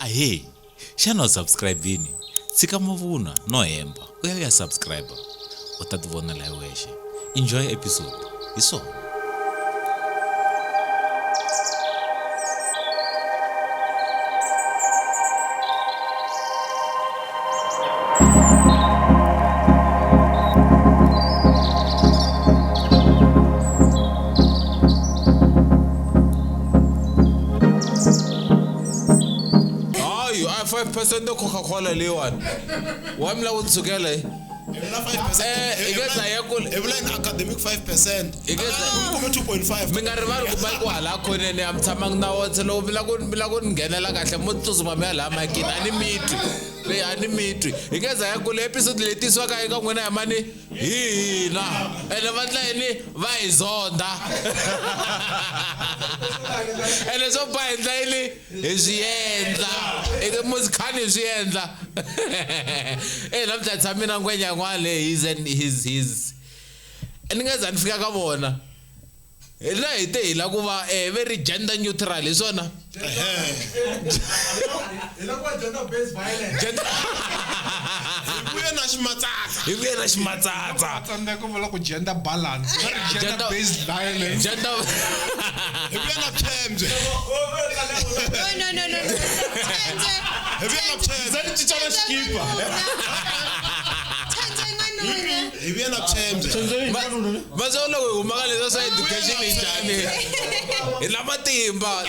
Ahe, xana subscribe ini. Tsika mavuna no hemba. Uya subscriber. Utatuvona la wexe. Enjoy episode. Iso. Percent of Coca-Cola lewan. One la utsukela. 5%. Every academic 5%. Come 2.5. Minga rival ku ba ku hala khone ne am tsamang na wotse lo bila ku ngenela kahle mo tsuzuma me hala makina ani mitri. Le ani mitri. Igeza ya ku le episode letiswa ka eka n'wena ya mani hina. Ene vatla eni va izonda. Ene so ba endla ili eziendla. Eke muzikani eziendla. Namhla tsamina ngwenya ngwale his ningeza nifika ka bona la hite la kuva very gender neutral isona ila kwa gender based violence ibuye na shimatsatsa tsanda ko vola ku gender balance gender based violence gender ibuye na pembe no ibuye na pembe zanichana skipa ibuye na pembe bazolo umakaleza sa education injani ila matimba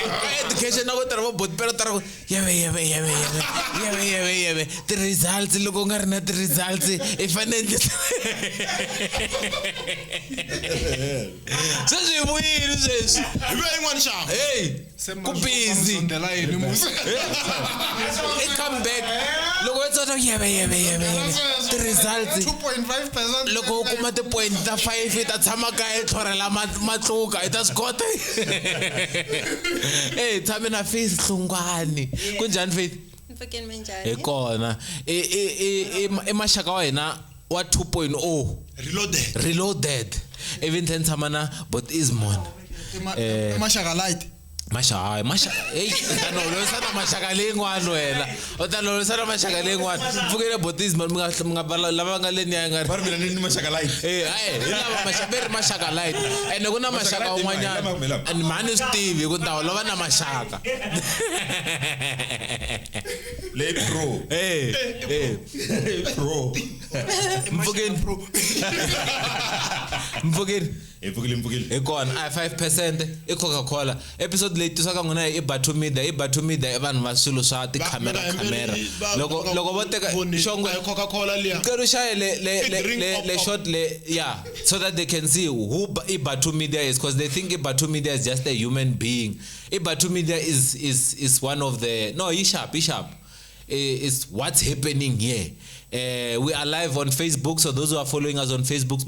education na kotara bo pero tara yebe the results loko ngari na the results ifanele sese buyini sese ibuye inwani Shaka hey ku busy ndela yini musa it come back loko etsona yebe the results 2.5% loko kuma ti point ta 5 ta tshama ka e tlhorela matluka ita skota tshame na face Hlungwani kunjani faith mfakeni manjani ekona mashaka wa hina wa 2.0 reloaded even then tsamana but Easymon Shaka light Masha hey no sana mashaka lengwana wena utalo sana mashaka lengwana mfukele botism ngabala lava ngaleni ya ngari Bari mina ni mashaka light. ilava mashaberi mashaka light ene kuna mashaka umanyana and man Steve kuntawo lava na mashaka Le pro. Pro. mfukele Mvugile. ekona 5% Coca-Cola episode late saka ngona Ibathu media vanhu va swilo swa ti camera loko vo teka shongwe Coca-Cola liya kerusha le short le yeah so that they can see who Ibathu media is because they think Ibathu media is just a human being. Ibathu media is one of the no sharp is what's happening here. We are live on Facebook, so those who are following us on Facebook,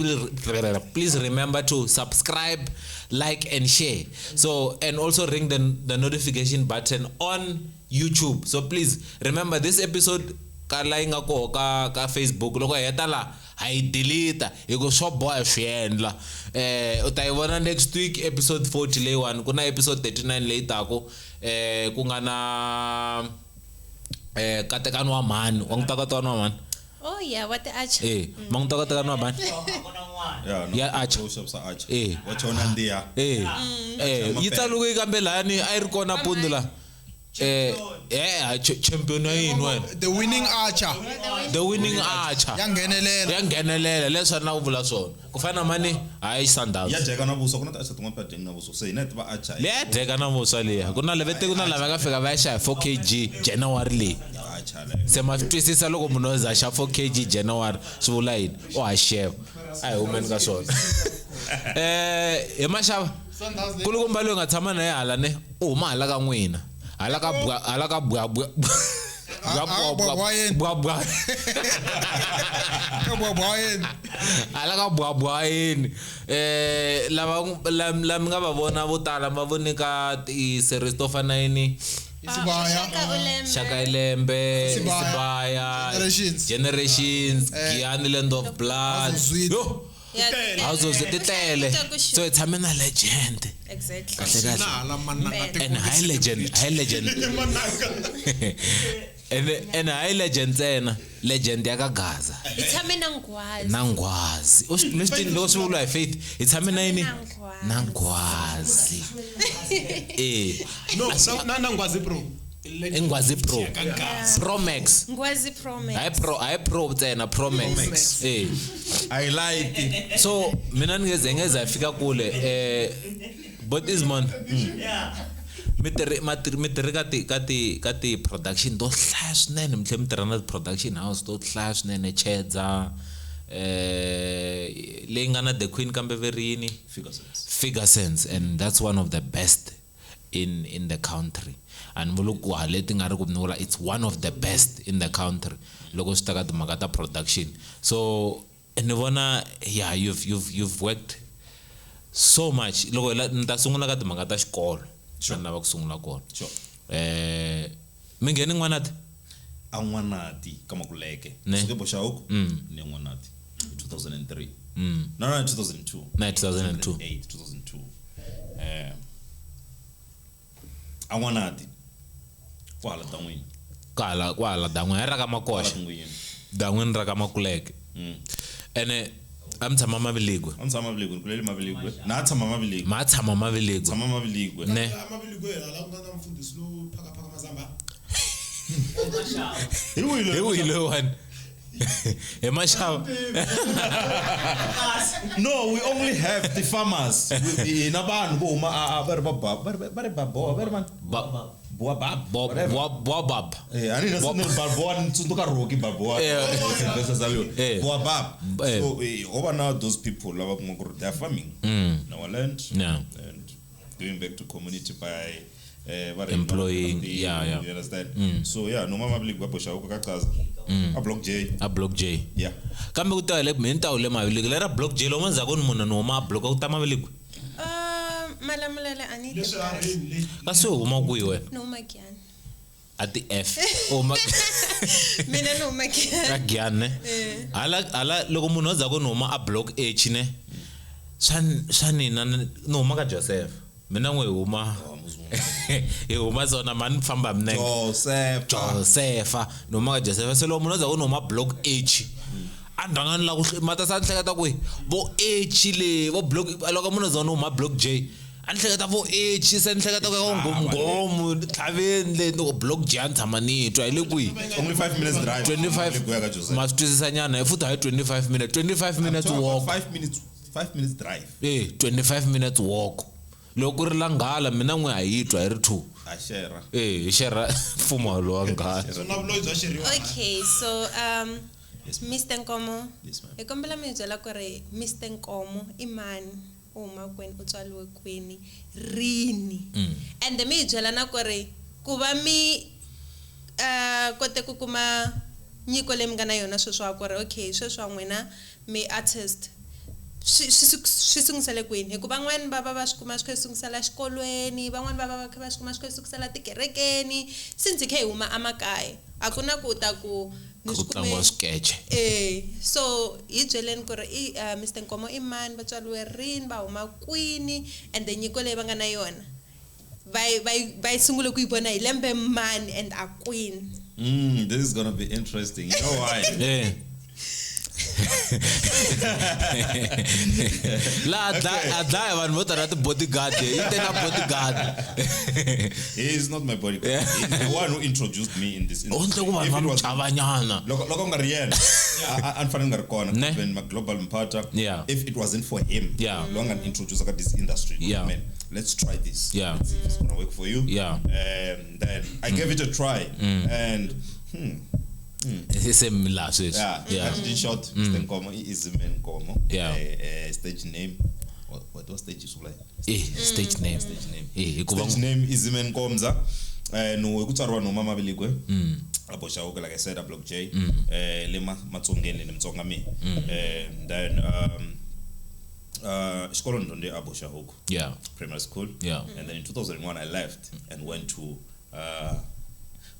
please remember to subscribe, like and share. So and also ring the notification button on YouTube. So please remember this episode ka lainga ko ka Facebook loko hetala I delete ego shop boy swiendla utayivona next week episode 40 le one kuna episode 39 later ko ku nga na katekano wa mani wangtakatano wa mani oh yeah what the arch mangtakatano wa mani ya arch Wachona ndia. yitaluku ikambelani ayiri kona pundula champion yini the winning archer yangenelela leswana uvula swona kufana mani hayi Sundowns Ya jeka na buso kuna ta asetunga pa ding na buso. Se net ba acha. le deka na musa leya kuna lava ka fika va ya xa 4 kg January leyi Acha le. se ma twisisa loko munhu za xa 4 kg January swi vula yini o ha xeva a hi humeni ka swona hi maxava kulukumba loyi nga tshama na ye hala ne u huma hala ka n'wina hala ka bwa alaka bwabwayeni lava nga va vona vo tala va vonika ti series to fana yini Shaka ilembe Isibaya Generations Giyani Land of Blood yo Yeah, households titele so it's a legend exactly. kahle kahle Nala manana and high legend and high legend tsena legend yakagaza Itshame nangwazi. nangwazi lesitini loko swivulwa hi faith itshame na yini nangwazi No, nangwazi bro. engwazi pro max Ngwazi promise. hayi pro tsena pro max I like it. so mina ngeze afika kule but Easymon mitirhi ka ti production to hlaya swinene mi tlhela mi tirha na production house to hlaya swinene Chedza leyi nga na the queen kambe verini figure sense and that's one of the best in the country and muluku haleti nga ri ku ni vula it's one of the best in the country loko swi ta ka timhaka ta production so ni vona yeah you've worked so much loko ni ta sungula ka timhaka ta xikolo ni lava ku sungula kona mi ngheni n'wanati An'wanati ka Makuleke. Ne. Suke Boshauku. Ni An'wanati. 2003. No, 2002. na 2002 2002. An'wanati. Kwala Tangwini. kwala dan'wini ra ka makosha dan'wini ra ka Makuleke ene a mi tshama Maviligwe Am tshama Maviligwe, kuleli Maviligwe. Na tshama Maviligwe. ma tshama Maviligwe Tshama Maviligwe. ne Amabiligwe la ngana mfundisi lo phaka mazamba. hi wile one hi mashava No, we only have the farmers. Na vanhu vo huma va ri baboa, va ri man. Boabab. boabab Ani na sine baboa ni tsundzuka Rocky baboa. Besa zalio. Boabab. So over now those people lava kuma ku they are farming. In our land. Yeah. And giving back to community by Employing, yeah. You understand? So yeah, no mama blik babosha ukakachaza. A block J. Yeah. kambe ku ta le menta ule Maviligwe lera block J lo manza koni munhu no ma block ku ta Maviligwe Malamulele anita. Leswi a ri le. kasi huma kwihi wena No Giyani. at the F huma Mina no Giyani. ka Giyani ala loko munhu za koni huma a block H ne swanina no huma ka Joseph mina n'we huma hi huma zona mani famba minenge Josefa no huma ka Joseph se lo munhu za koni huma block H andangani la ku mata sa nhleketa ku vo H le vo block loko munhu za huma block J anhleketa vo H se nhleketa ku ngomgomo thaveni le no block J anthamani twa ile kwi Only 5 minutes drive. 25 mas twisisa nyana ifuta hi 25 minutes walk 5 minutes drive. 25 minutes walk loko ri langhala mina n'we hayitwa hi ri 2 Ashera. hi shera mfumo lo nghala So na vuloyi bya xeriwa. Okay, so Mr. Nkomo. Yes, ma'am. Hi kombela mi byela ku ri Mr. Nkomo i mani? U huma kwini? U tswaliwe kwini? Rini? And mi byela na ku ri ku va mi kote ku kuma nyiko leyi mi nga na yona sweswi ku ri okay sweswi n'wina mi artist swi sungisele kwini hikuva van'wani va swi kuma swi sungisela xikolweni van'wani va kha va swi kuma swi sungisela tikerekeni since khe hi huma amakaya a ku na ku ta ku kutlangiwa sketch so hi byeleni ku ri Mr. Nkomo i mani va tswaliwe rini va huma kwini and the nyiko leyi va nga na yona va yi sungule ku yi vona hi lembe mani and a kwini. This is gonna be interesting. You know why? la adlaya vanhu vo tala ti bodyguard yi tena bodyguard He is not my bodyguard. He's the one who introduced me in this industry. onhle ku vanhu va mi chavanyana Loko nga ri yena anfanele nga ri kona Ne. when my global mpata Yeah. if it wasn't for him Yeah. lo nga introduce ka this industry Yeah. man, let's try this. Yeah. Let's see if it's gonna work for you. Yeah. Then I gave it a try and similar sweswi yeah. In short, Mr. Nkomo is Easymon Nkomo. Yeah. Stage name. What was stage is like? stage name hikuva Stage name is Easymon Nkomza. No kutsariwa no mama Maviligwe. Abosha okay, like I said, a block J. Lema matsongeni nemtsonga mi. Then xikolo ndonde Abosha huko. yeah Primary school. Yeah. And then in 2001 I left and went to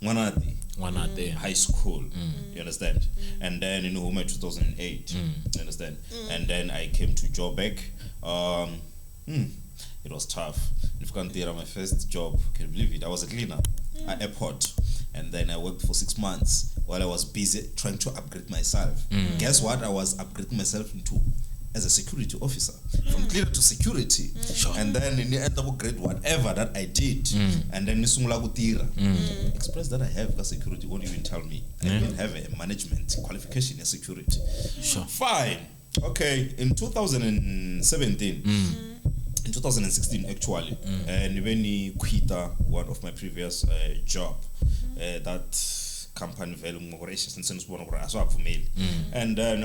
Ngwanate. high school. You understand? And then in Huma 2008. You understand? And then I came to Joburg. It was tough. If you can't hear my first job, can you believe it? I was a cleaner at airport. And then I worked for 6 months while I was busy trying to upgrade myself. Guess what? I was upgrading myself into as a security officer, from cleaner to security. And then in the end of grade, whatever that I did, and then express that I have the security won't even tell me. I didn't have a management qualification in security. Fine. Okay. In 2017. In 2016 actually, and when he quit one of my previous job, that company and then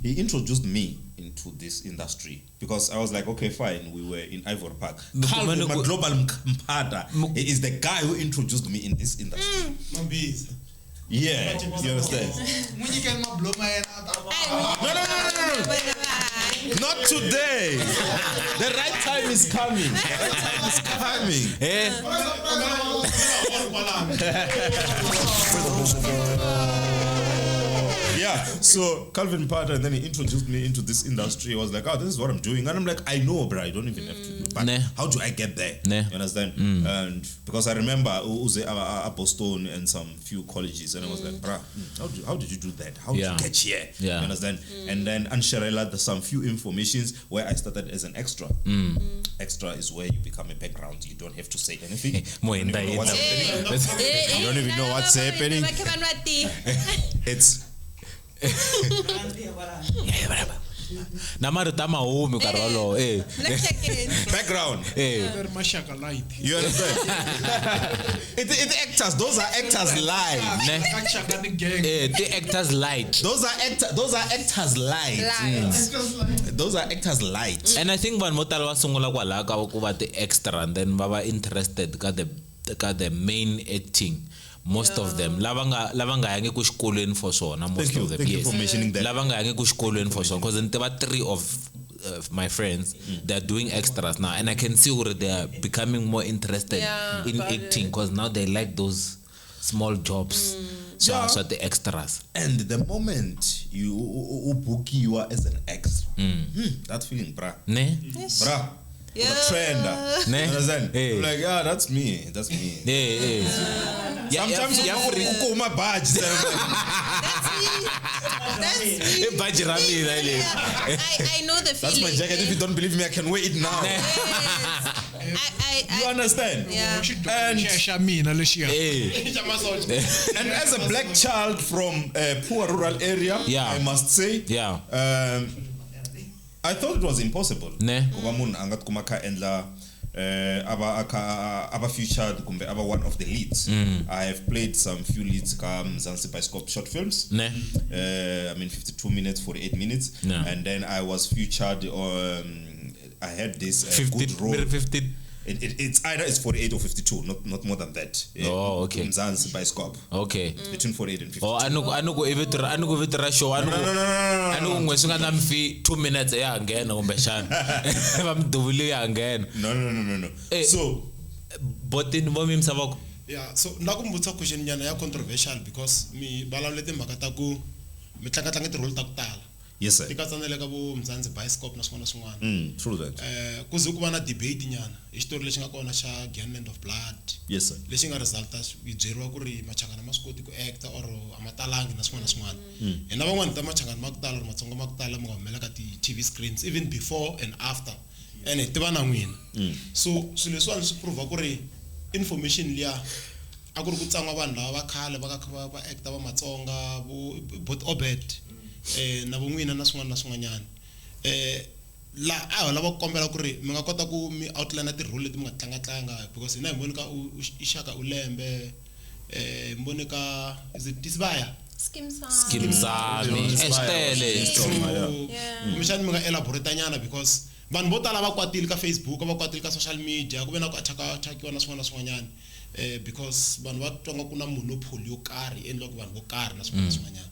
he introduced me into this industry because I was like, okay, fine, we were in Ivory Park. Calvin, my global Mpada, he is the guy who introduced me in this industry. Yeah, you understand? When you get my blow my head out. No. Not today. The right time is coming. Yeah, so Calvin Potter, and then he introduced me into this industry. He was like, oh, this is what I'm doing. And I'm like, I know, but I don't even have to do it. But how do I get there? You understand? And because I remember Uze Boston and some few colleges, and I was like, bruh, how did you do that? How did you get here? You understand? And then Ansharela, there's some few informations where I started as an extra. Extra is where you become a background. You don't have to say anything. You don't even know what's happening. It's Namarutama home Karolo, background. Shaka light. You understand? It's actors. Those are actors live. The actors light. Those are actors light. Those are actors light. And I think when Motal was sungula kwala ka the extra, and then baba interested got the main acting. Most of them lavanga yange kushkolweni for sona. Most of them, thank you for mentioning that. Lavanga yange kushkolweni for sona, because there were 3 of my friends, they're doing extras now, and I can see where they are becoming more interested in acting because now they like those small jobs. So the extras. And the moment you book you are as an extra, that feeling, bruh. Bruh. Trend. Understand? I'm like, yeah, that's me. That's me. Sometimes you have to my badge. That's me. I know the feeling. That's my jacket. If you don't believe me, I can wear it now. You understand? And as a black child from a poor rural area, I must say, I thought it was impossible. Aba featured aba one of the leads. I have played some few leads Zanzibar Scope short films. 52 minutes, 48 minutes. And then I was featured I had this good role. It's either it's 48 or 52, not more than that. Oh, okay. Zanzibar Scope. Okay. Between 48 and 52. Oh, I know show. I know 2 minutes again umbeshana. I'm doing again. No. So, but in Bomim Savok. Yeah, so nakumbutsa question nyana ya controversial because mi balalete makata ku mitlanga ti role takutala. Yes sir. Tikatsanele ka bo Zanzibar Scope na swin'wana swin'wana. True that. Kuze ku va na debate nyana. History lexi nga kona xa Giyani Land of Blood. Yes sir. Lexi nga resulta yi byeriwa ku ri machangana ma swi koti ku actor or amatalangi na swin'wana swin'wana. Hina van'wana ta machangana ma ku tala or matsonga ma ku tala mo nga humela ka ti TV screens even before and after. Ene tiva na n'wina. So swilo leswiwani swi prove ku ri information liya a ku ri ku tsangwa vanhu lava va khale va actor va matsonga both obed na vun'wina na swin'wana na swin'wanyana. La a lava ku kombela ku ri mi nga kota ku mi outline ti role leti mi nga tlanga because hina hi mboni ka Shaka ilembe mboni ka is it Tisibaya Skim Sami estele mishani mi nga elaborate nyana because vanhu vo tala va kwatile ka Facebook va kwatile ka social media ku ve na ku attack-iwa na swin'wana na swin'wanyana because vanhu va twanga ku na monopoly yo karhi endla ku vanhu vo karhi na swin'wana na swin'wanyana.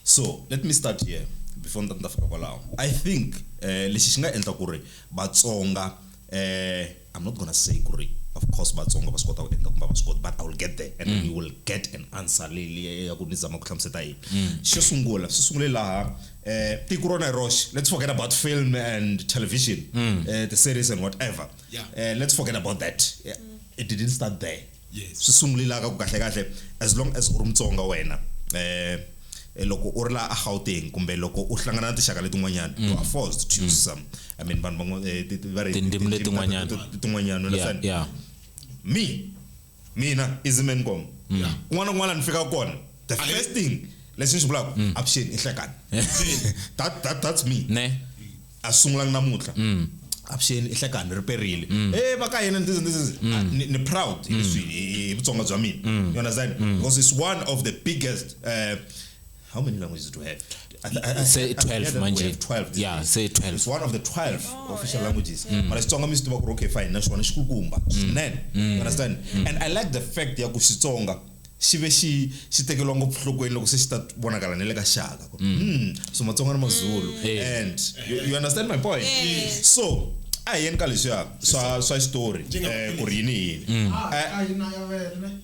So let me start here before ndafika kwalaho. I think lexi xi nga endla ku ri Vatsonga I'm not gonna say ku ri of course Batsonga va swi kota ku endla kumbe va swi kota, but I will get there and we will get an answer leyi ya ku ni zama ku hlamuseta yini. Xo sungula swi sungule laha tiko rona roxe, let's forget about film and television, the series and whatever. Let's forget about that. It didn't start there. Yes. Swi sungule laha ku kahle kahle, as long as u ri Mutsonga wena loko u ri la a Gauteng kumbe loko u hlangana na tixaka letin'wanyana, you are forced to use some, I mean vanhu tindzimi letin'wanyana. Yeah. Mina Easymon Nkomo. Un'wana n'wana ni fika kona, the first thing leswi swi vulaka avuxeni i hlekani. That's me. Ne. A sungula namuntlha. Avuxeni i hlekani riperile. Va ka hina ni proud hi Vutsonga bya mina. You understand? Because it's one of the biggest how many languages do we have? Say 12 manje. 12. Yeah, say 12. It's one of the 12 official languages. But Xitsonga means to work okay fine. Naxona xi kulukumba. You understand? And I like the fact ya ku Xitsonga xive xi tekeriwa ngopfu nhlokweni loko se xi ta vonakala na le ka Shaka. So Matsonga na Mazulu. And you understand my point? So a yeni ka leswiya swa story ku ri yini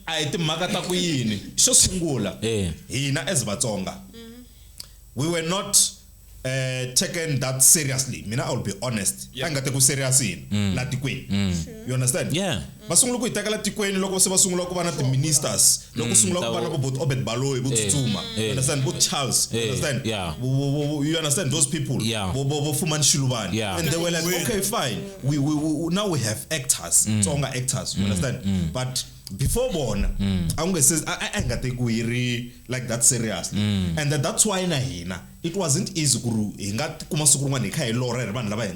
a hi timhaka ta ku yini. Xo sungula hina as Vatsonga, we were not taken that seriously. Mina, I'll be honest. I nga take serious in la tikweni. You understand? Yeah. Basungula ku iteka la tikweni loko se basungula ku va na the ministers, loko sungula ku va na bo Obed Baloyi, bo Tsutsuma. You understand? Bo Charles. You understand? Yeah. You understand those people? Yeah. Bo Fuman Hlungwani. Yeah. And they were like, okay, fine. We now we have actors, Tsonga actors. You understand? But before born, I says I got take we like that seriously, and that's why na hina it wasn't easy guru. Ingat kumasukuru mani kai lore ban laba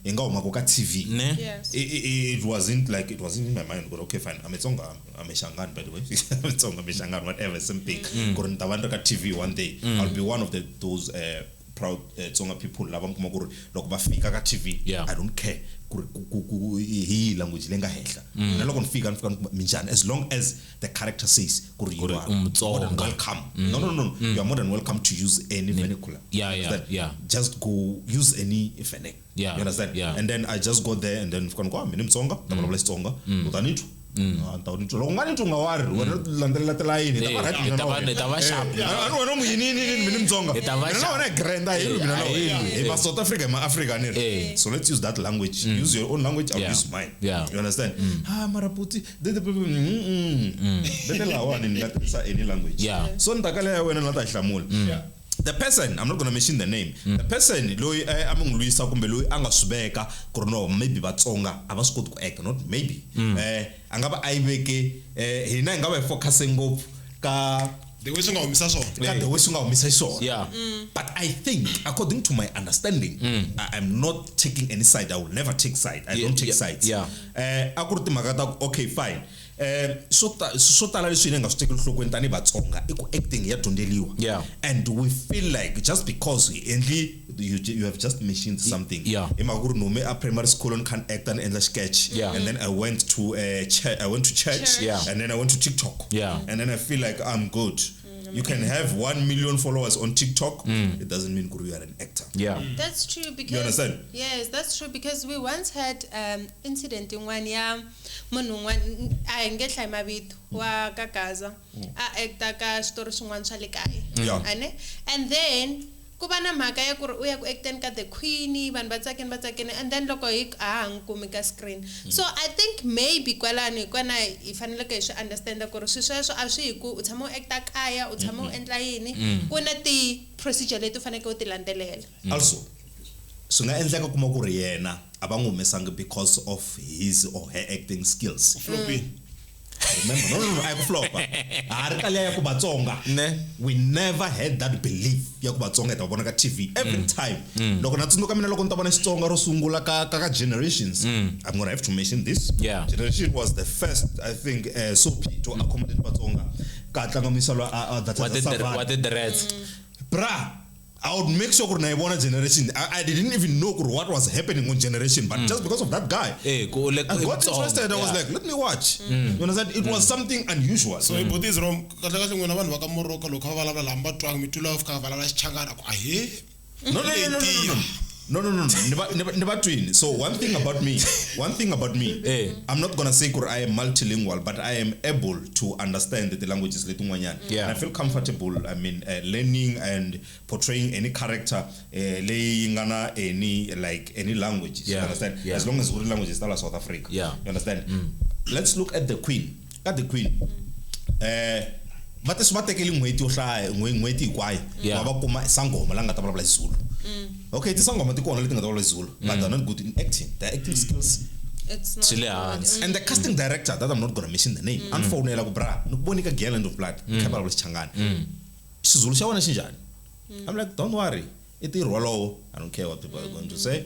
inga umakoka TV. Yes. It wasn't like it wasn't in my mind. But okay, fine. I'm a Tsonga. I'm a Shangan, by the way. I'm a Tsonga, I'm a Shangan, whatever. Something. Kurun tawanda TV one day. I'll be one of those proud Tsonga people. Labam kumaguru loko bafika ka TV. Yeah. I don't care. He language lenga hehla naloko nifika minjani, as long as the character says you are more than welcome. No, you are more than welcome to use any vernacular. Yeah. Just go use any vernac. You understand? And then I just go there and then fika kwa mina Mtsonga tabala Tsonga utanitu loko ngani tu ngawari landelela tilayini tava sharp. Wena muyini mina Mtsonga mina granda hi ma South Africa ma Africa nere. So let's use that language. Use your own language, I'll use mine. You understand? Maraputi lawa ni latisa any language. So ntakale wena nata hlamula. The person, I'm not going to mention the name. The person loyi among Luisa kumbe loyi anga subeka krono maybe Vatsonga abasukoti ku act, not maybe angaba ayibeke hina ngaba focusing ngopfu ka the way sunga umisa so. The way sunga umisa so. But I think according to my understanding, I'm not taking any side. I will never take side. I don't take sides. Akuruti magata okay fine. So tala leswi nga swi tekeli nhlokweni tani Vatsonga I ku acting ya dyondzeliwa, and we feel like just because you have just mentioned something emaguru nome a primary school on can act and endla sketch, and then I went to church, and then I went to TikTok, and then I feel like I'm good. You can have 1 million followers on TikTok. It doesn't mean you are an actor. That's true because you understand? Yes, that's true because we once had incident in one year. Munhu a ngetla mavito wa kakaza a acta ka story swin'wana swa le kaya. And then kuba na mhaka ya ku ri u ya ku acteni ka the queen vanhu va tsakeni and then loko hi nkumi ka screen. So I think maybe kwalani kwana hi faneleke hi swi understand ku ri sweswo a swi hi ku u tshama u acta kaya u tshama u endla yini, ku na ti procedure leti u faneleke u ti landzelela. Also swi nga endleka kuma ku ri yena abangumesangi because of his or her acting skills. Remember, no, I flop. We never had that belief. TV every time. Generations. I'm gonna have to mention this. Generation was the first, I think, soapy to accommodate Batsonga. What did the reds? Bra. I would make sure I won a generation. I didn't even know what was happening on generation, but just because of that guy, I got interested. I was like, let me watch. You understand? It was something unusual. So it is wrong. No. Never twin. So one thing about me, I'm not gonna say I am multilingual, but I am able to understand the languages Hlungwani. Yeah. And I feel comfortable. I mean, learning and portraying any character, laying any language. Yeah. You understand? Yeah. As long as the language is still South Africa. Yeah. You understand? Let's look at the Queen. But it's what taking way to try when kwai. Sangoma langa tabla Zulu. Okay, the sangoma to only thing at all Zulu, but they're not good in acting. Their acting skills. It's not good. And the casting director that I'm not gonna mention the name. Unfortunately, bra, no bonica Giyani Land of blood, capable Changan. Zulu shawana shinjani. I'm like, don't worry. It is rollo. I don't care what people are going to say.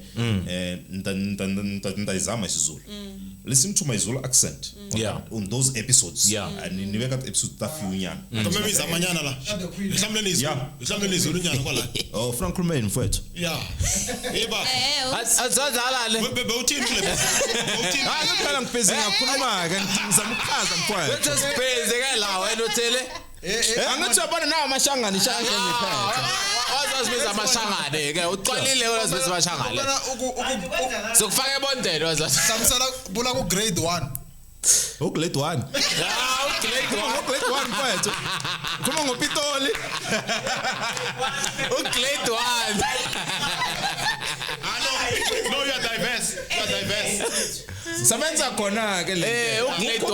Listen to my Zulu accent. Yeah. On those episodes. Yeah. And in the episode that few years. Oh, Frank Romain for it. Yeah. Eba. Grade 1. Oh, grade 1. Grade 1 mfethu. Kuma ngopitoli. Oh, grade 1. No, you are diverse. You are diverse. Sebenza khona ke le. Grade 1.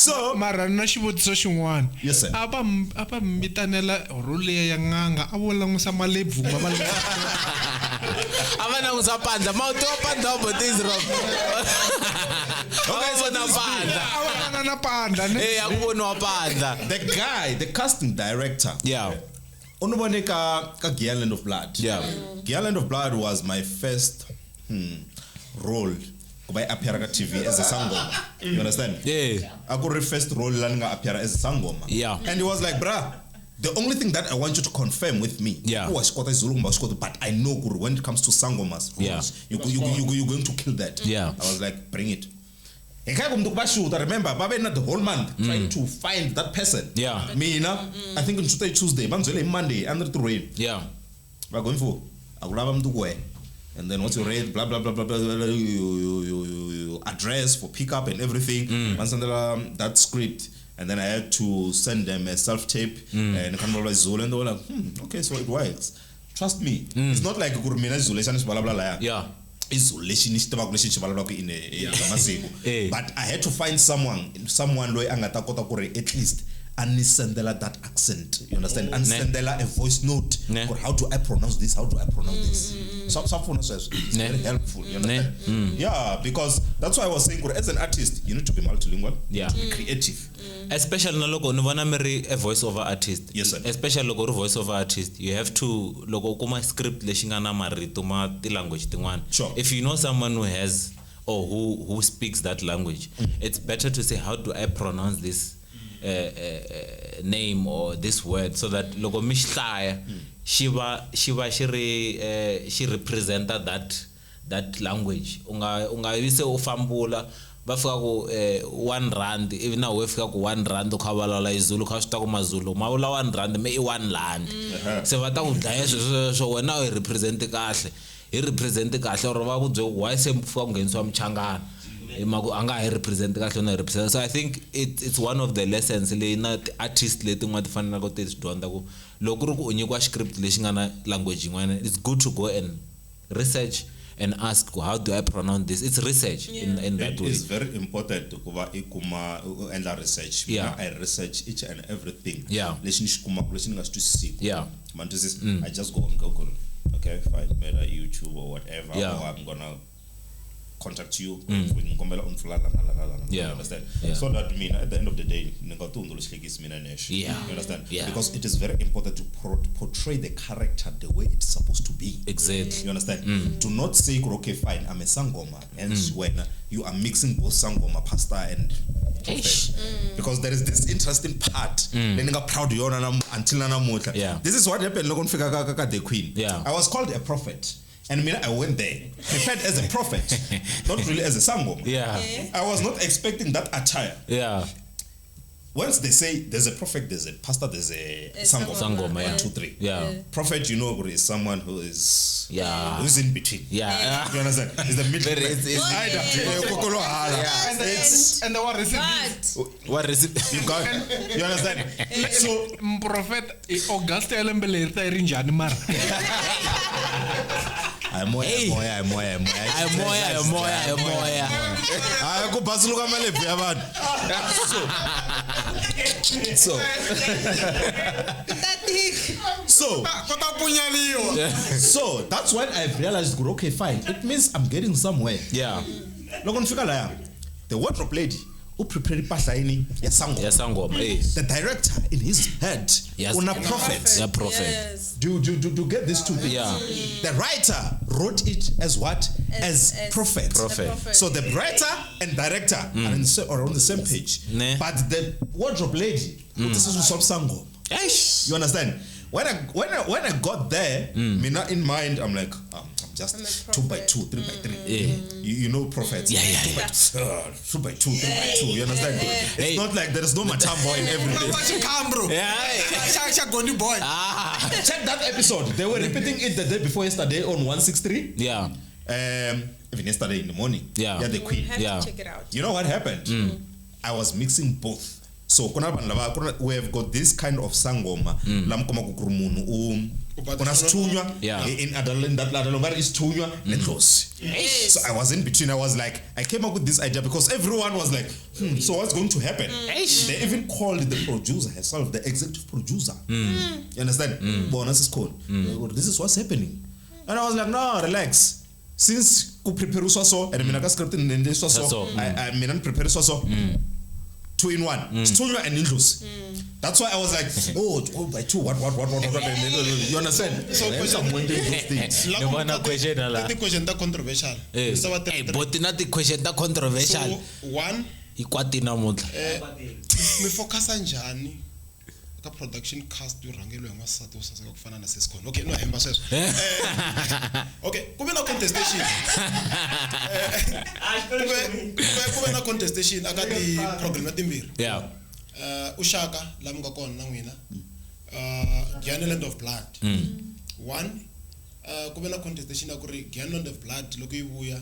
So Mara na xivutiso xin'wana. Yes, sir. Apa mitanela role ya nganga a vola ngusa malebvu ma Avana ngusapanda mauto panda but this rob. Okay, so na panda. na panda. Akubona panda. The casting director. Yeah. Unuboneka ka Giyani Land of Blood. Yeah. Giyani Land of Blood was my first role by appearing TV as a sangoma. You understand? Yeah. I got the first role langa appear as a sangoma. Yeah. And he was like, bruh, the only thing that I want you to confirm with me, yeah, but I know when it comes to sangomas, yeah, you're going to kill that. Yeah. I was like, bring it. I remember Baba not the whole month trying to find that person. Yeah. Me, I think on Tuesday, Monday, under the rain. Yeah. We're going for and then once you read blah blah blah blah blah, you address for pickup and everything. Once that script, and then I had to send them a self-tape and Zulu, and they were like, okay, so it works. Trust me, it's not like Gurmina isolation blah blah blah. Yeah. Isolation is but I had to find someone at least unisendela that accent, you understand? Unisendela a voice note. For how do I pronounce this? How do I pronounce this? Some phone says it's very helpful, you understand? Yeah, because that's why I was saying, as an artist, you need to be multilingual, yeah, to be creative. Especially logo a voiceover artist. Yes, sir. Especially logo voiceover artist, you have to logo kuma script leshingana marito ma ti language tingwan. Sure. If you know someone who has or who speaks that language, it's better to say, how do I pronounce this name or this word, so that logo mishlaya she represented that language. Unga yise ufambula bafika ku 1 rand, even now we fika ku 1 rand ukhabalala izulu khashita ku mazulu mawula 1 rand me 1 land se vata ku dlaya so wena u represent kahle or va ku byo why se mfuka ku ngenswa mchangana anga represent kahle na represent. So I think it's one of the lessons le na artist leti ngwa tifanela ku ti dyondza ku loko ri ku unyikwa script lexi nga na language yin'wana, it's good to go and research and ask, how do I pronounce this? It's research in that way. It's very important to go and research. Yeah. I research each and everything. Yeah. Yeah. I just go on Google. Okay, find whether YouTube or whatever, yeah, or I'm gonna contact you. Yeah. You understand? Yeah. So that mean at the end of the day, yeah, you understand? Yeah. Because it is very important to portray the character the way it's supposed to be. Exactly. You understand? Do not say, okay, fine, I'm a sangoma, and when you are mixing both sangoma, pasta, and because there is this interesting part. Yeah. This is what happened. The Queen. Yeah. I was called a prophet. And I went there, prepared as a prophet, not really as a sangoma. Yeah. I was not expecting that attire. Yeah. Once they say there's a prophet, there's a pastor, there's a sangoma. Sangoma, yeah. 1, 2, 3. Yeah. Prophet, you know, is someone who is who's in between. Yeah. You understand? It's the middle. And the one receipt. What receipt? You understand? So Prophet August ilembe le rita rinjani mara. I'm moya. I go basuluka malebu yabantu. So that's when I've realized, okay, fine. It means I'm getting somewhere. Yeah. The wardrobe lady who prepared impahla ini yasangoma. Sangoma. The director in his head, Yes. una prophet. Yeah, prophet. Yes. Do get these two things. Yeah. The writer wrote it as what? As prophet. Prophet. So the writer and director are on the same page. Ne. But the wardrobe lady, this is some sangoma. Eish. You understand? When I got there, me not in mind, I'm like, I'm just I'm a 2 by prophet. 2, 3 by 3. Yeah. You know prophets. Yeah. 2 by 2, 3 by 2. You understand? It's not like there is no matambo in every day. Yeah. Check that episode. They were repeating it the day before yesterday on 163. Yeah. Even yesterday in the morning. Yeah. The Queen. Have Yeah. to check it out. You know what happened? I was mixing both. So we have got this kind of sangoma. Lamkoma kukurumunu unasithunywa Yeah. in adalomari isithunywa neclose. So I was in between. I was like, I came up with this idea because everyone was like, so what's going to happen? They even called the producer herself the executive producer. You understand? Bonus is called. This is what's happening. And I was like, no, relax. Since ku prepare so and mina ka script in this so I mina prepare so 2 in 1. Studio and Indus. That's why I was like, 2 by 2, what? You understand? So I'm wondering those things. No one question ala. The question that controversial. So what? But not the question that controversial. So one, Ikwatina mutla. me focus njani ka production cast urangelwe ngasato sase kufana na Sescon. Okay, no emba seso. Okay, kube na contestation. Kube na contestation akati program atimbiri. Yeah. Ushaka la mga kona na ngwina. Giyani Land of Blood. One, kube na contestation akuri Giyani Land of Blood loko ibuya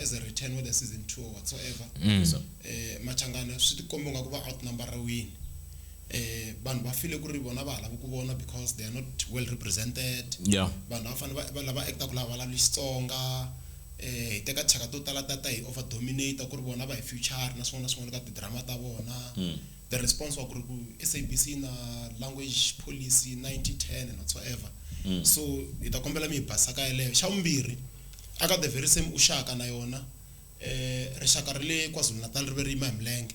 as a return with the season 2 or whatsoever. Machangana sithi kombo ngakuba outnumber win. Bantu bafile kuri bona bala ukubona because they are not well represented. Yeah. Bantu afana laba actor kula bala lisonga iteka chaka totala tata I over dominate kuri bona ba future na swona ka ti drama ta bona. The response wa kuri ku SABC na language policy 9010 and whatsoever. So itakombela mi basaka ele shaumbiri aka the very same Ushaka na yona Shaka rile KwaZulu Natal rive rima mlenge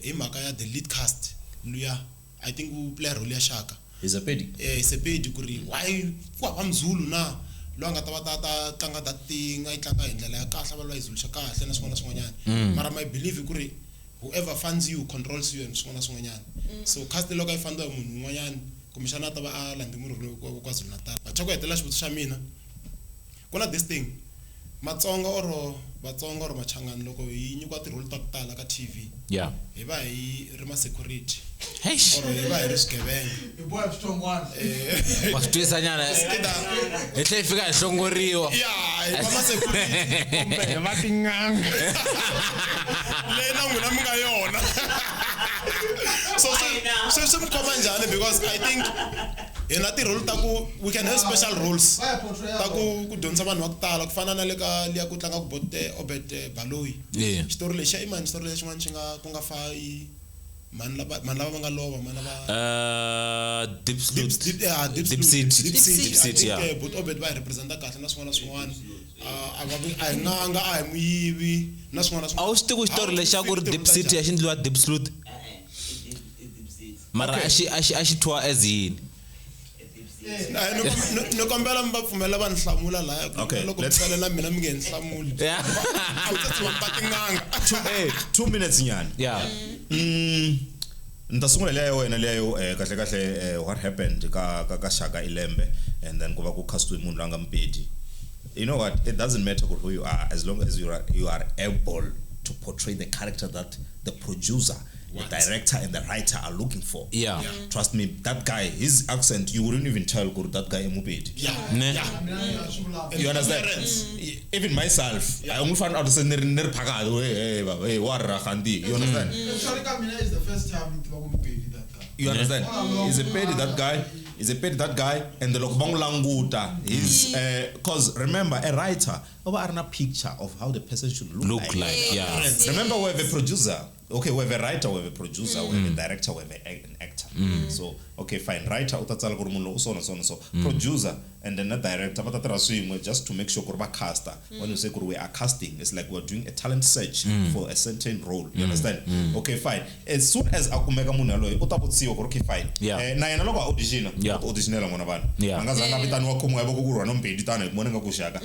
imhaka ya the lead cast luya I think u play role ya Shaka Is a pedi. Is a pedi kuri why kwa bamzulu na lo anga tata tlanga that thing I tlanga hi ndlela ya kahle abalwa izulu kahle na swona swonyana mara my believe kuri whoever funds you controls you and swona swonyana so cast loko I fund umunhu un'wanyana kumishana ta ba landi murhi KwaZulu Natal bachoko hetela xivutiso xa mina kuna this thing Matsonga or Batsonga or Machangana loko yi nyikwa ti role ta kutala ka TV. Yeah. Hi va hi rima security. Eish. Or hi va hi risgevenga. Iboya Hlungwani. Wasitwisa nyana. Ehle ifika ehlongoriwa. Yeah, hi va security. Kumbe vatinganga. Lena n'wina mi nga yona. So simkhoma njhani because I think hina ti role ta ku we can have special roles ta ku dyondzisa vanhu va ku tala ku fana na le ka liya ku tlanga ku bote obet Baloyi xitori lexi I mani xitori lexin'wana xi nga ku nga fa mani lava va nga lova mani lava Deep Seat. yeah but obet va representa kahle na swin'wana a hi nganga a hi muyivi na swin'wana A wu swi tivi xitori lexi xa ku ri Deep Seat ya xindliwa Deep Seat. Mara a xi thwa as yini? no kombela mi va pfumela va ni hlamula laya loko tsalela mina mi nge ni hlamuli Yeah. a wu ta tiva patinganga 2 minutes nyana. Yeah. Ntasungula leyo kahle kahle what happened ka Shaka ilembe and then kuba ku cast umuntu langa mpedi. You know what, it doesn't matter who you are as long as you are able to portray the character that the producer, the director and the writer are looking for. Yeah. Trust me, that guy, his accent, you wouldn't even tell that guy Mupedi. You understand? Even myself, I only found out to say you understand? Is the first time You understand? He's a pedi that guy. He's a pedi that guy, and the lokbang languta is because remember a writer over a picture of how the person should look like. Yeah. Remember we have a producer. Okay, we have a writer, we have a producer, we have a director, we have an actor. So, okay, fine. Writer, so producer, and then a director, but just to make sure we caster. When you say we are casting, it's like we're doing a talent search for a certain role. You understand? Okay, fine. As soon as akumeka munalo, okay, fine. Yeah. Na yana lokwa audition. Yeah. Auditionela mona bana. Yeah. Angazanga bitani wakhomwa yabo kukurwa nompedi tana mona ngakushaka.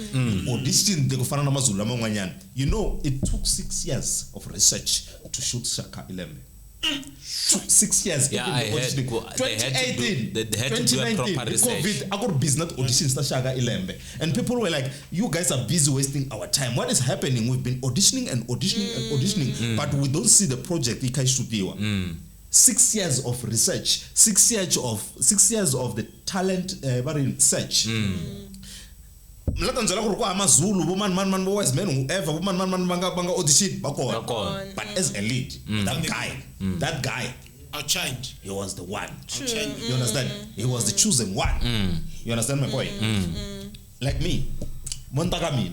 Audition de kufana namazulu amangwanyana. You know, it took 6 years of research to shoot Shaka ilembe. 6 years. Yeah, I heard 2018, they had to do a proper research. COVID, I got business auditions to Shaka ilembe, and people were like, "You guys are busy wasting our time. What is happening? We've been auditioning and auditioning, but we don't see the project." 6 years of research, 6 years of the talent search. Mlatanzela kuruko amazulu boman boys men whoever boman banga audition bakona, but as a lead that guy outshined. he was the one. You understand? He was the chosen one. You understand my point? Like me, Montakamil,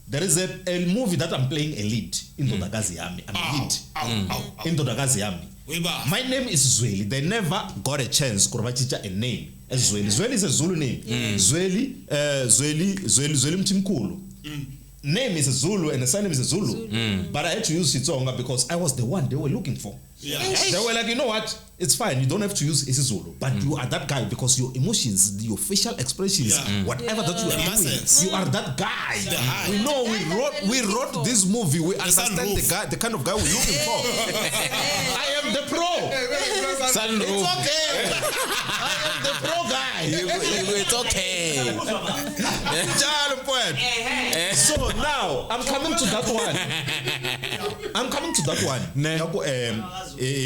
there is a movie that I'm playing a lead in Dodagazi Yami. I'm a lead in Dodagazi Yami. My name is Zweli. They never got a chance to a name as Zweli. Zweli is a Zulu name. Zweli Mtimkulu. Name is a Zulu and the surname is a Zulu. But I had to use Xitsonga because I was the one they were looking for. Yeah. They were like, you know what? It's fine. You don't have to use isiZulu, but you are that guy because your emotions, your facial expressions, whatever that you are doing, you are that guy. We know we wrote this movie. We understand the kind of guy we're looking for. I am the pro. Sunroof. It's okay. I am the pro guy. It's okay. So now I'm coming to that one.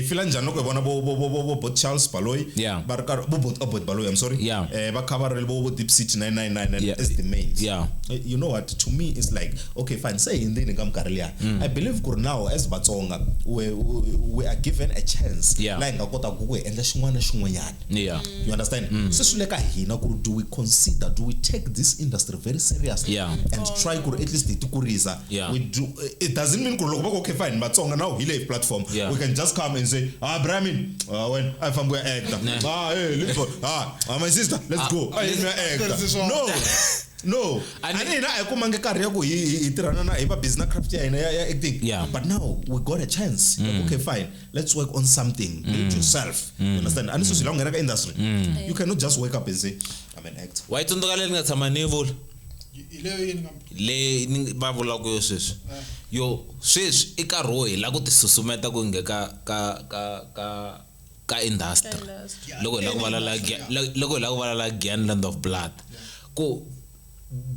Filanjano ko bona bo Charles Baloy. Yeah. Barkar bo Baloy, I'm sorry. Yeah. Bakabare bo Deep City 999 as the mains. Yeah. You know what? To me it's like, okay, fine. Say in the Ngam Karelia. I believe now as Batsonga we are given a chance. Yeah. Like ngakota kuwe and shungwanyana. Yeah. You understand? Sesuleka hina kuru, do we consider, do we take this industry very seriously? Yeah. And try kuru at least itukuriza. Yeah. We do. It doesn't mean kuru okay fine. Batsonga now hile platform. Yeah. We can just come and say, Brahmin, when I'm going to act. Hey, let's go. My sister, let's go. No. I come and get business craft acting. Yeah. But now we got a chance. Okay, fine. Let's work on something. Do it yourself. You understand? And this is long industry. You cannot just wake up and say, I'm an actor. Why don't you get some neville? Le ba vola ko sweswi yo sweswi e ka roe la go tisusumeta go nge ka industry loko la go vala la Giyani Land of Blood ko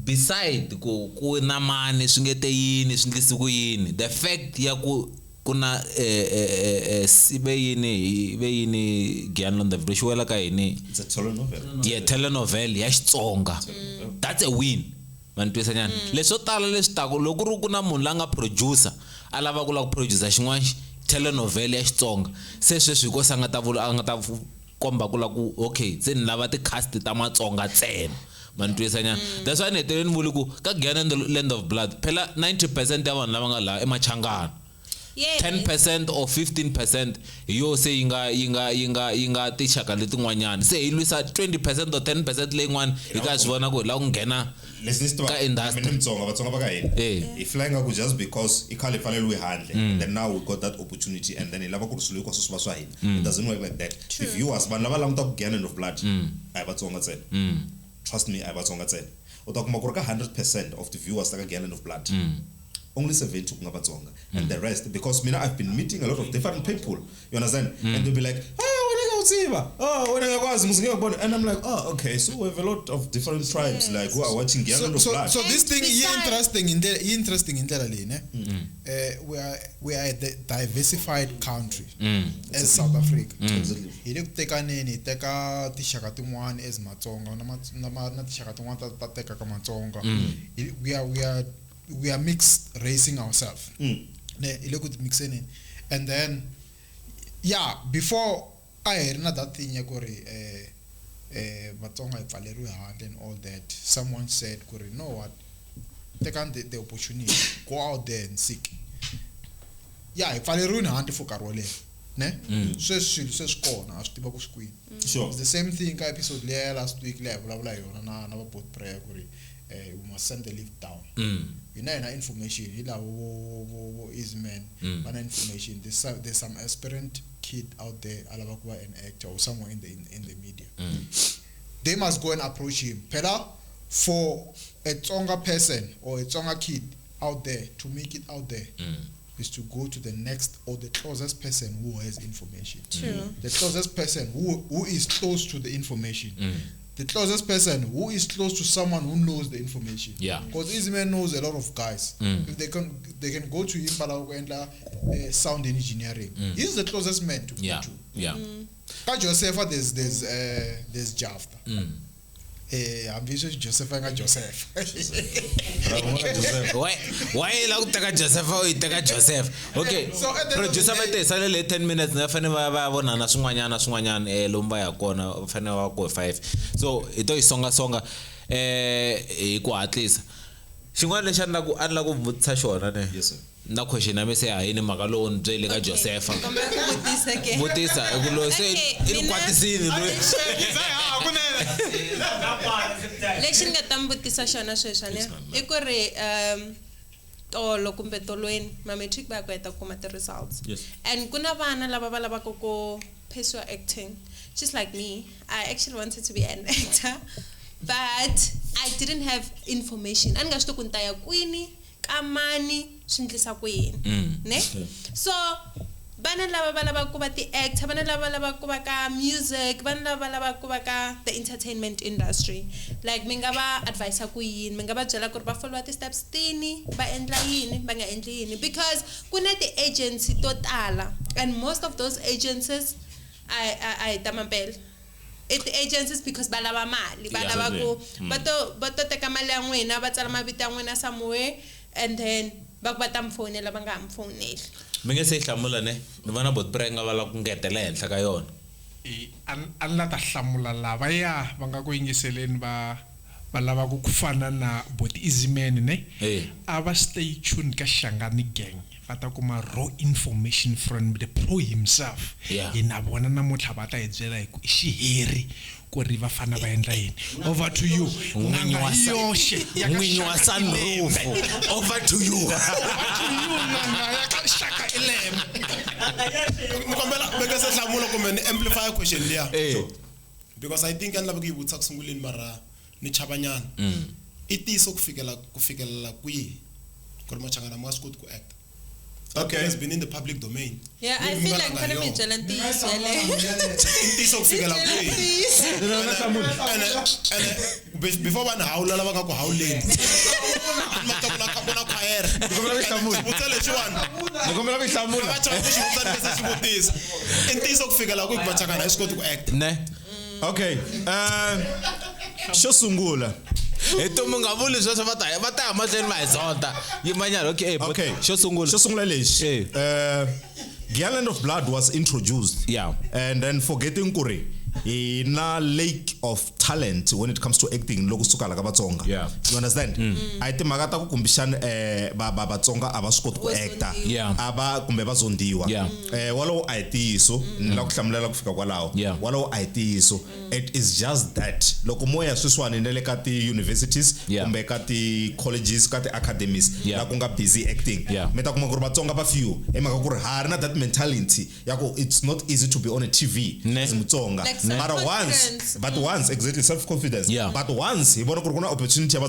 beside ko na mane swingete yini swingisi ku yini the fact ya ku kuna sibe yini Giyani Land of Blood shwela ka yini. It's a telenovela. Yeah, telenovela ya Xitsonga. That's a win. Mantwisanyana leswo tala leswi tako loko ri ku na munhu la nga producer a lava ku la ku producer xin'wana telenovela ya Xitsonga se sweswi ko sanga ta vula a nga ta komba ku la ku okay se ni lava ti cast ta Matsonga tsena mantwisanyana. That's why neteleni vuli ku ka Giyani Land of Blood phela 90% ya vanhu lava nga la eMachangana. 10% or 15% yo se yinga tixaka letin'wanyana se hi lwisa 20% or 10% leyin'wana hi ka swi vona ku la ku nghena ka industry Vatsonga va ka hina if flying up just because ikhale falelwe handle then now we got that opportunity and then ilava ku risulu kwa swa swa hina. It doesn't work like that. The viewers vanhu lava languta ku Giyani Land of Blood ai Vatsonga tsena. Trust me, ai Vatsonga tsena. Uta kuma ku ri ka 100% of the viewers ta ka Giyani Land of Blood only 70 kungabatsonga and the rest, because I've been meeting a lot of different people, you understand, and they'll be like, and I'm like, oh, okay, so we have a lot of different tribes like who are watching Giyani Land. So this thing is interesting in we are a diversified country as South Africa. Hi le teka nini teka tixaka tin'wana as Matsonga na tixaka tin'wana ta teka ka Matsonga. We are mixed racing ourselves. Ne ile ku mixeni, and then before I heard that thing yakori Matsonga ipfaleriwe handle and all that, someone said kuri, know what, take on the opportunity, go out there and seek. Ipfaleriwe handle for karole ne so score na asitiba ku screen. Sure, it's the same thing episode last week le bla yona na both prayer kuri we must send the lift down. Na information ila wo Easymon bana information. There's some aspirant kid out there alabakuba an actor or someone in the media. They must go and approach him. Pela, for a Tsonga person or a Tsonga kid out there to make it out there is to go to the next or the closest person who has information. The closest person who is close to the information. The closest person who is close to someone who knows the information. Because Easymon knows a lot of guys. If they can go to him sound engineering. He's the closest man to go to. Joseph, there's Jafta. I'm visual Joseph and Joseph. Why you take Joseph or you take Joseph? Okay. So Joseph is only 10 minutes. Na fene ba bona na sungwanya lomba ya kona fene wa ko 5. So ito isonga ko at least. Xingwana lexi a ku vutisa xona ne. Yes sir. Na question na me se ha yini makalo on byele ka Joseph. Vutisa ekulo se ili kwatisini lo. Lexi nga tambutisa xona sweswane I ku ri tolo kumbe tolweni ma matric ba ku heta kuma the results. And kuna vana lava va lavaka ku pursue acting, just like me. I actually wanted to be an actor, but I didn't have information. Ani nga swi ku ntaya kwini kamani swindlisa kuyini ne. So bana lava ku va ti actor, bana lava ku va ka music, bana lava ku va ka the entertainment industry, like mi nga va advise ku yini, mi nga va byela ku ri va follow ti steps tini, ba endla yini ba nga endli yini, because ku na ti agency to tala and most of those agencies I tamampela it agencies because ba lava mali, ba lava ku ba to teka mali ya n'wina va tsala mavito ya n'wina somewhere and then ba ku va ta mfonela va nga mfoneli. Minge se hlamula ne ni vona bot prenga vala ku ngetela henhla ka yona. An la ta hlamula lava ya va nga ku yingiseleni va lava ku fana na bot Easymon ne a va stay tuned ka Hlungwani gang va ta kuma raw information from the pro himself. Ina bona namuntlha va ta hi byela hi ku xiheri ku ri va fana va endla yini. Over to you n'winyi wa sunroof. Over to you Shaka ilembe. Ngombela beke se hlamula kumbe ni amplify question leya. Because I think anlava ku yivutsa kusunguleni mara ni chabanyana. Itiso kufikela kwi ku ri machangana ma swi koti ku act. Okay, has been in the public domain. Yeah, I feel like kana mi byela ntiyiso Intiso kufikela kwi. And before one hawula lava nga ku hawuleni. Matakula kabona choir. Ngombela hlamula. Butsele xwana. Ngombela hlamula. Bacha ku xivutisa bese xivutisa. Intiso kufikela kwi ku machangana hi swi koti ku act. Ne. Okay. Xo sungula. Eto munga vuli sweswo va ta mahlweni va hi zonta. Yimanyana okay xo sungula lexi. Giyani Land of Blood was introduced. And then forgetting kuri na lake of talent when it comes to acting loko suka la ka Vatsonga. You understand? I think magata ku kumbishana Vatsonga aba swi koti ku actor. Aba kumbe va zondiwa. Walo aitiso la ku hlamula ku fika kwalaho. Walo aitiso. It is just that loko moya swiswani nele ka ti universities kumbe ka ti colleges ka ti academies la ku nga busy acting. Meta kuma ku ri Vatsonga ba few emaka ku ri ha ri na that mentality yako it's not easy to be on a TV as Mutsonga. but once exactly self-confidence. Yeah. But once he want to opportunity we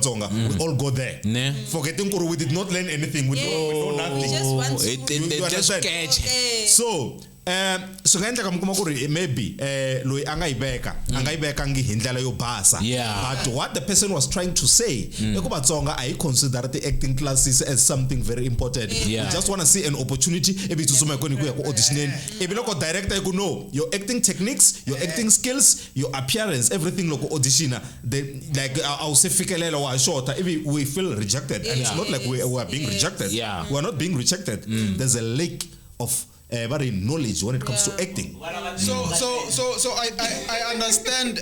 all go there. Forgetting we did not learn anything. We know nothing. We just want to. You just understand? catch. Okay. So so ngenda kamkuma kuri maybe loyi angayibeka ngihindlela yo basa. Yeah. But what the person was trying to say ekuba Tsonga I consider the acting classes as something very important. Yeah. We just want to see an opportunity ebithi usuma kweni kuya ku auditioning ebiloko director you know your acting techniques, your acting skills, your appearance, everything loko auditioner like awusefikelela wa shorta if we feel rejected and it's not like we are being rejected. Yeah. We are not being rejected. There's a lack of very knowledge when it comes to acting. So I understand,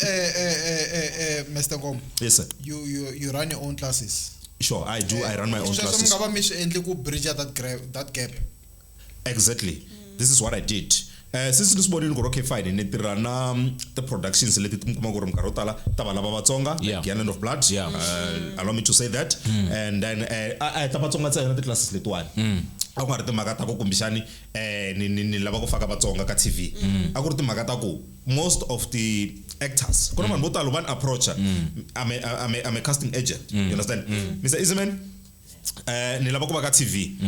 Mr. Nkomo. Yes, sir. You run your own classes. Sure, I do. I run my own classes. So bridge that gap. Exactly. This is what I did. Since this morning okay fine in the productions related to Karotala, Tabalaba Batsonga, Giyani Land of Blood. Yeah. Allow me to say that. And then I Tabatsonga another classes little one. Akurite magata ko kumbishani ni lava ko faka Batsonga ka TV. Akurite magata ko most of the actors kuna man botalo ban approach I'm a casting agent. You understand? Mr. Easymon nilaba kuba ka TV.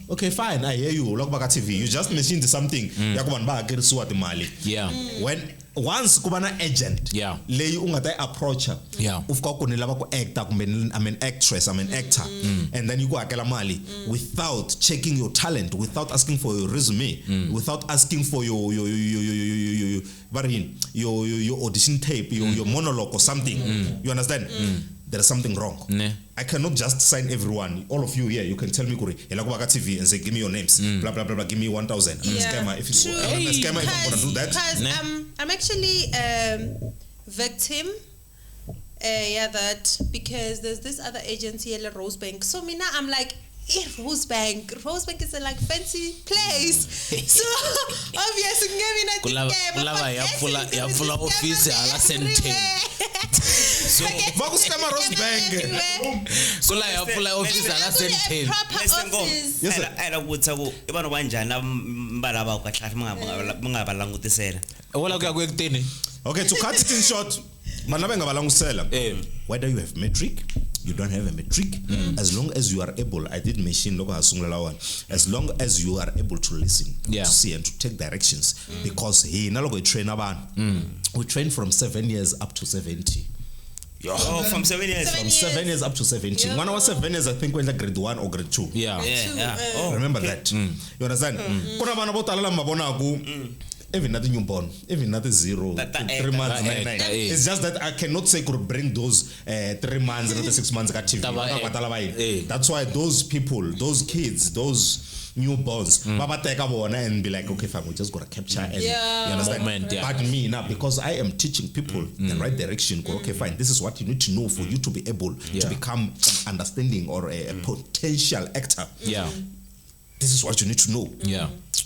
Okay fine, I hear you. Lokuba ka TV. You just mentioned something. Yakuba ba akirisuwa timali. Yeah. When once kubana agent, yeah, leyi ungata approach, yeah, ufika ku nilaba ku actor kumbe I'm an actress, I'm an actor, and then you go akela mali without checking your talent, without asking for your resume, without asking for your audition tape, your monologue or something. You understand? There is something wrong. I cannot just sign everyone. All of you here, you can tell me Kuri, Elakubaka TV and say, give me your names. Blah blah blah blah. Give me 1,000. I'm a scammer. If you I'm a scammer if I'm gonna do that. Because I'm actually victim. That because there's this other agency, Rosebank. So Mina, I'm like, Rosebank is a like fancy place. So obviously, full office ala sente. So Focus camera Rosebank. Kula ya full office ala sente. Yes sir. Era kutsaku ibona kanjani mbala ba ukahlahle mungabalangutisela. Wala kuya kwekutini. Okay, to cut it in short, whether you have metric, you don't have a metric, as long as you are able, I did mention as long as you are able to listen, to see and to take directions, because he we train from 7 years up to 70. Oh, from 7 years. From 7 years up to 70. When I was 7 years, I think when the grade 1 or grade 2. Yeah. Oh, remember that. You understand? Even not newborn, even not 0, 3 months, 9. It's just that I cannot say could bring those 3 months and 6 months at TV. That's why those people, those kids, those newborns, Baba take a one and be like, okay, fine, we just gotta capture and you understand. Moment, But me now, because I am teaching people the right direction, okay, fine, this is what you need to know for you to be able to become an understanding or a potential actor. This is what you need to know.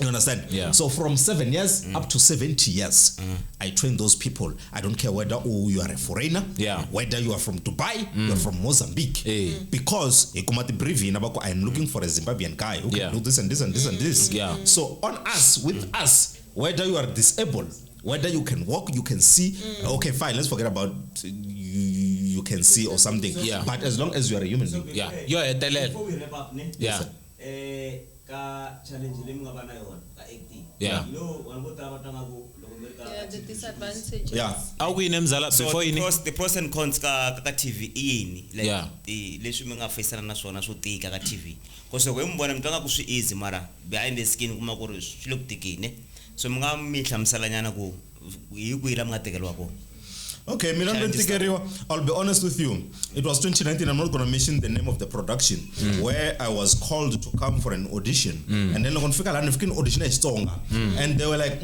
You understand? So from 7 years up to 70 years, I train those people. I don't care whether you are a foreigner, whether you are from Dubai, you are from Mozambique. Because I'm looking for a Zimbabwean guy who can do this and this and this and this. So on us, with us, whether you are disabled, whether you can walk, you can see, okay, fine, let's forget about you can see or something. But as long as you are a human being. You're a talent. Before we wrap up, challenge the disadvantages. So the pros and cons ka TV like leswi mi nga faceana na swona swo tika ka TV because we mbona mntanga ku swi easy mara behind the skin kuma ku ri swi lokutikine so mi nga mi hlamusela nyana ku hi kwila mi nga tekelwa ko. Okay, I'll be honest with you. It was 2019. I'm not going to mention the name of the production where I was called to come for an audition, and then audition is stronger, and they were like,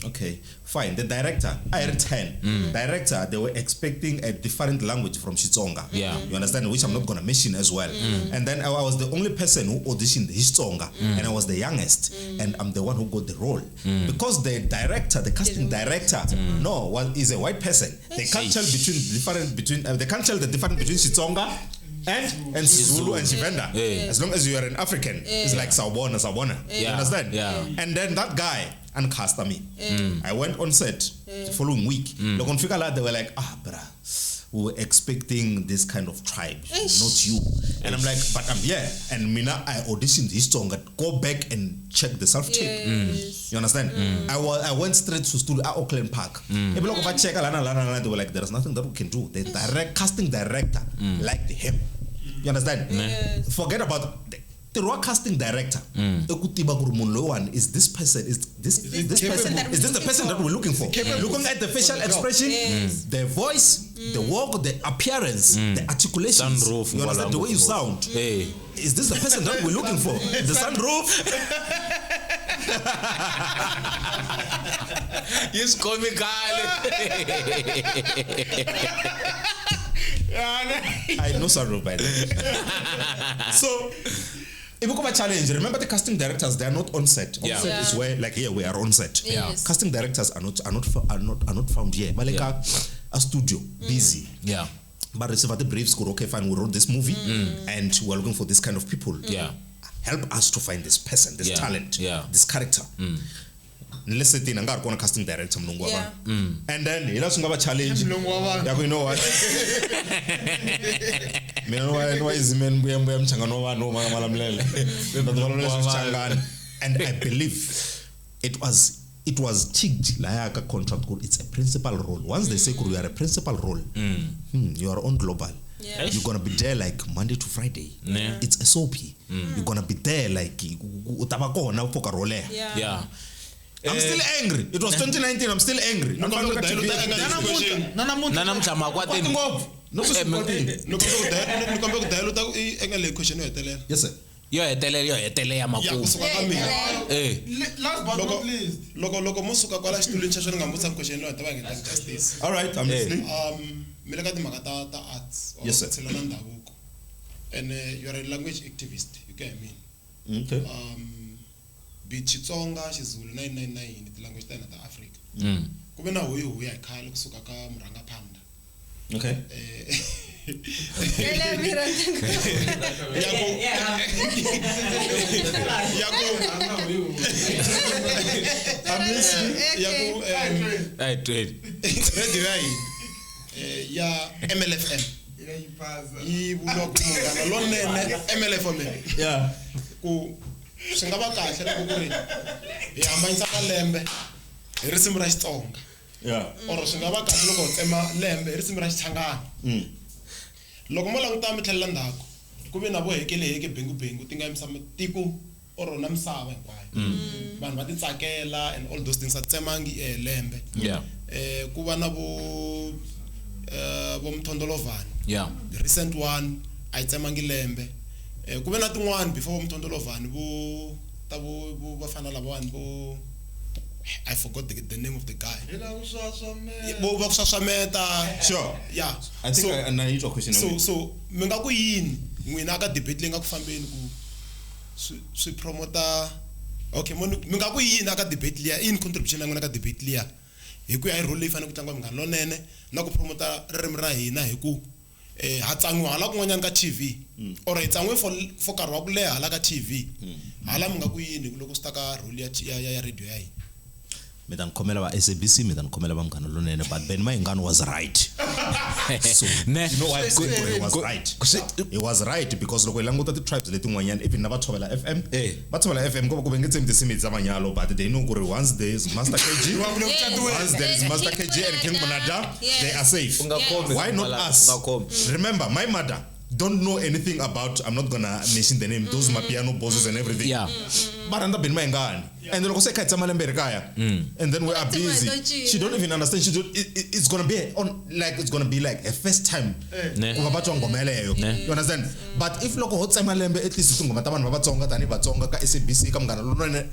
okay, fine. The director, I had 10. Director, they were expecting a different language from Xitsonga. You understand, which I'm not going to mention as well. And then I was the only person who auditioned Xitsonga, and I was the youngest, and I'm the one who got the role because the director, the casting director, is a white person. They can't tell they can't tell the difference between Xitsonga and Zulu and Shivenda. As long as you are an African, it's like Sawubona. You understand? And then that guy uncast me. I went on set. the following week. Like on Fika, they were like, bruh, we were expecting this kind of tribe, not you. And I'm like, but I'm here. And Mina, I auditioned this song. Go back and check the self-tape. Yes. You understand? I went straight to studio at Auckland Park. They were like, there's nothing that we can do. The casting director liked him. You understand? Yes. Forget about the raw casting director. Is this person? Is this person? Is this the person that we're looking for? Looking at the facial expression, the voice, the walk, the appearance, the articulation. You understand the way you sound? Hey. Is this the person that we're looking for? The sunroof. He's comical. I know sunroof by now. So. If we come a challenge, remember the casting directors, they are not on set. On set is where, like here, we are on set. Yes. Casting directors are not found here. But like a studio, busy. Yeah. But receive the briefs, okay, fine, we wrote this movie and we're looking for this kind of people. Yeah. Help us to find this person, this talent, this character. Let's say I'm going to casting director. And then he doesn't have a challenge. You know what? And I believe it was ticked like a contract code. It's a principal role. Once they say you are a principal role, you are on global. Yeah. You're gonna be there like Monday to Friday. It's SOP. You're gonna be there like Yeah. I'm still angry. It was 2019. I'm still angry. Yes, sir. Yo etele ya makumu. Last but not least, loko musuka kwala xitulweni xa swona ngambutsa question lo tava ngeta justice. All right, I'm listening. Mina ka timhaka ta arts or tselana ndavuko. And you are a language activist, you get me. Okay. Be Xitsonga, Xizulu 999 ti language ta Africa. Kube na huyu ya khale kusuka ka Muranga Panda. Okay. Ya MLFM. MLFM. Yeah. Ku singaba kahle loko ku ri hi hambanyisa ka lembe hi risimu ra Xitsonga. Yeah. Or singaba kahle loko tsema lembe hi risimu ra Xichangani. Loko mo languta mithlella ndhaku ku ve na vohekeleheke bengu ti nga yimisa matiko or na misava hinkwayo. Vanhu va ti tsakela and all those things a tsemangi lembe. Yeah. Ku va na vo Mthondolovani. Yeah. The recent one a tsemangi lembe. Ku ve na tin'wana before Mthondolovani vo vafana lavawani vo I forgot the name of the guy. Sure. Yeah. I think I know your question. So minga ku yini n'wina ka debate leyi nga ku fambeni ku swi promoter okay minga ku yini aka debate liya in contribution ya n'wina ka debate liya hi ku ya hi role leyi fanele ku tlangiwa Munghana Lonene na ku promoter ririmi ra hina hi ku ha tsangiwa hala kun'wanyana ka TV or hi tsangiwe for nkarhi wa ku leha hala ka TV hala minga ku yini loko swi ta ka role ya radio ya hina. Medan Komela wa SABC, Medan Komela wa Munghana Lonene, but Ben Maingano was right. So, you know why he was right? He was right because loko ilanguta the tribes letting wanyan even never Thobela FM. Thobela FM go bengetse imdisimiti zamanyalo, but they know once there is Master KG, once there is Master KG and King Monada, they are safe. Why not us? Remember, my mother don't know anything about, I'm not gonna mention the name, those my piano bosses and everything. Yeah. But I'm not been my gun. And then and then we are busy. She don't even understand. It's gonna be like a first time. You understand? But if local hot time at least SABC